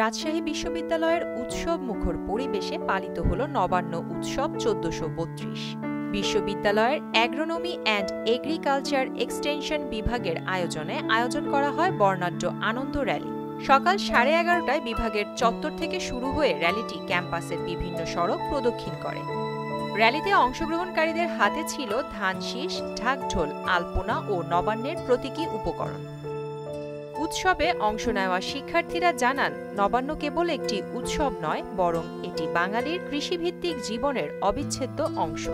রাজশাহী বিশ্ববিদ্যালয়ের উৎসব মুখর পরিবেশে পালিত হল নবান্ন উৎসব ১৪৩২। বিশ্ববিদ্যালয়ের অ্যাগ্রোনমি অ্যান্ড এগ্রিকালচার এক্সটেনশন বিভাগের আয়োজন করা হয় বর্ণাঢ্য আনন্দ র্যালি। সকাল 11:30টায় বিভাগের চত্বর থেকে শুরু হয়ে র্যালিটি ক্যাম্পাসের বিভিন্ন সড়ক প্রদক্ষিণ করে। র্যালিতে অংশগ্রহণকারীদের হাতে ছিল ধানশীষ, ঢাকঢোল, আলপনা ও নবান্নের প্রতীকী উপকরণ। উৎসবে অংশ নেওয়া শিক্ষার্থীরা জানান, নবান্ন কেবল একটি উৎসব নয়, বরং এটি বাঙালির কৃষিভিত্তিক জীবনের অবিচ্ছেদ্য অংশ।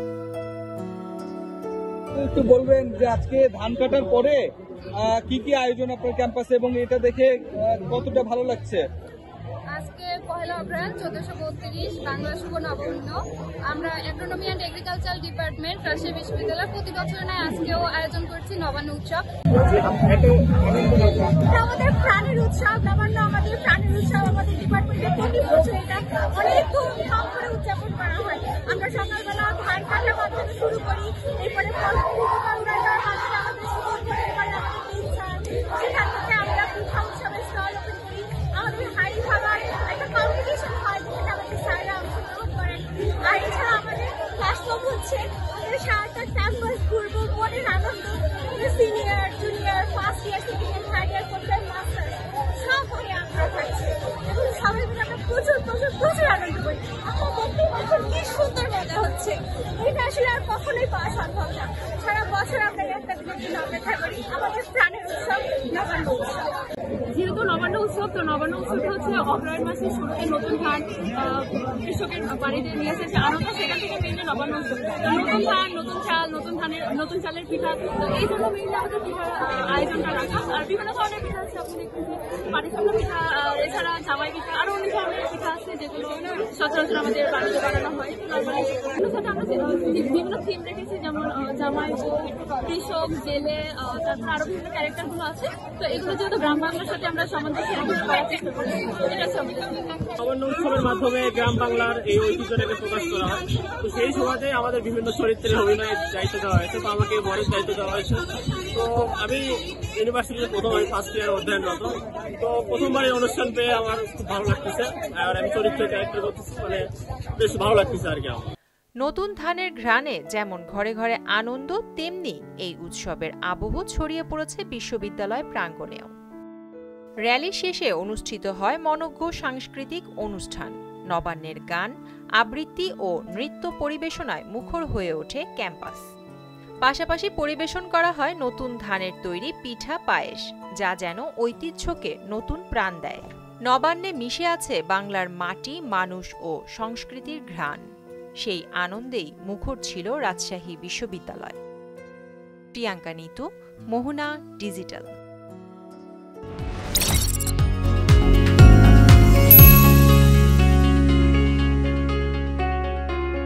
একটু বলবেন যে আজকে ধান কাটার পরে কি কি আয়োজন আপনার ক্যাম্পাসে এবং এটা দেখে কতটা ভালো লাগছে? আজকে 1 এপ্রিল 1432 বাংলা শুভ নববর্ষ। আমরা agronomy and agriculture department Rajshahi বিশ্ববিদ্যালয় প্রতি বছর নয় আজকেও আয়োজন করছি নবান্ন উৎসব। আমাদের প্রাণের উৎসব, নবান্ন আমাদের প্রাণের উৎসব। আমাদের ডিপার্টমেন্টে প্রতি বছর এটা অনেক ধুমধাম করে উদযাপন করা হয়। আমরা সকালবেলা ধান কাটার মাধ্যমে শুরু করি, এরপরে সেখান থেকে আমরা পিঠা উৎসবের স্টল ওপেন করি। আমাদের হাড়ি ভাঙার একটা কম্পিটিশন হয়, যেখানে আমাদের স্যাররা অংশগ্রহণ করেন। আর এছাড়া আমাদের ক্লাসরুম হচ্ছে, আমাদের সারাটা ক্যাম্পাস ঘুরবো, মনের আনন্দ। Senior, junior, first year, second year, third year, fourth year, master সব হয়ে আমরা থাকছি এবং সবাই মিলে আমরা প্রচুর আনন্দ করি। আমরা দেখতেই পাচ্ছেন কি সুন্দর মজা হচ্ছে। এটা আসলে আর কখনোই পাওয়া সম্ভব না। সারা বছর আমরা একটা দিনের জন্য অপেক্ষা করি। আমাদের প্রাণের উৎসব নবান্ন উৎসব। যেহেতু নবান্ন উৎসব, তো নবান্ন উৎসবটা হচ্ছে অগ্রহায়ণ মাসের শুরুতে নতুন ধান কৃষকের বাড়িতে নিয়ে এসে যে আনন্দ, সেখান থেকে মেনলি নবান্ন উৎসব। নতুন ধান, নতুন চাল, নতুন চালের পিঠা, তো এই জন্য মেনলি আমাদের পিঠার আয়োজনটা রাখা। আর বিভিন্ন ধরনের পিঠা আছে, আপনি দেখতেছেন পাটিসাপটা পিঠা, এছাড়া জামাই পিঠা, আরো অনেক ধরনের পিঠা আছে যেগুলো সচরাচর আমাদের বাড়িতে বানানো হয়। তারপরে এগুলোর সাথে আমরা বিভিন্ন থিম রেখেছি, যেমন জামাই, কৃষক, জেলে, তারপরে আরো বিভিন্ন ক্যারেক্টার গুলো আছে। তো এগুলো যেহেতু গ্রাম বাংলার সাথে আমরা সামঞ্জস্য করার চেষ্টা করি, এটা নবান্ন উৎসবের মাধ্যমে গ্রাম বাংলার এই ঐতিহ্যটাকে প্রকাশ করা হয়। তো সেই সময়তে আমাদের বিভিন্ন চরিত্রের অভিনয়ের দায়িত্ব দেওয়া হয়েছে, তো আমাকে বরের দায়িত্ব দেওয়া হয়েছে। তো আমি ইউনিভার্সিটিতে প্রথম ফার্স্ট ইয়ার অধ্যয়নরত। তো প্রথমবার এই অনুষ্ঠান পেয়ে আমার খুব ভালো লাগতেছে, আর আমি চরিত্রের ক্যারেক্টার করতেছি, মানে বেশ ভালো লাগতেছে আর কি। নতুন ধানের ঘ্রাণে যেমন ঘরে ঘরে আনন্দ, তেমনি এই উৎসবের আবহ ছড়িয়ে পড়েছে বিশ্ববিদ্যালয় প্রাঙ্গণেও। র্যালি শেষে অনুষ্ঠিত হয় মনোজ্ঞ সাংস্কৃতিক অনুষ্ঠান। নবান্নের গান, আবৃত্তি ও নৃত্য পরিবেশনায় মুখর হয়ে ওঠে ক্যাম্পাস। পাশাপাশি পরিবেশন করা হয় নতুন ধানের তৈরি পিঠা, পায়েস, যা যেন ঐতিহ্যকে নতুন প্রাণ দেয়। নবান্নে মিশে আছে বাংলার মাটি, মানুষ ও সংস্কৃতির ঘ্রাণ। সেই আনন্দেই মুখর ছিল রাজশাহী বিশ্ববিদ্যালয়। প্রিয়াঙ্কা নিতু, মোহনা ডিজিটাল।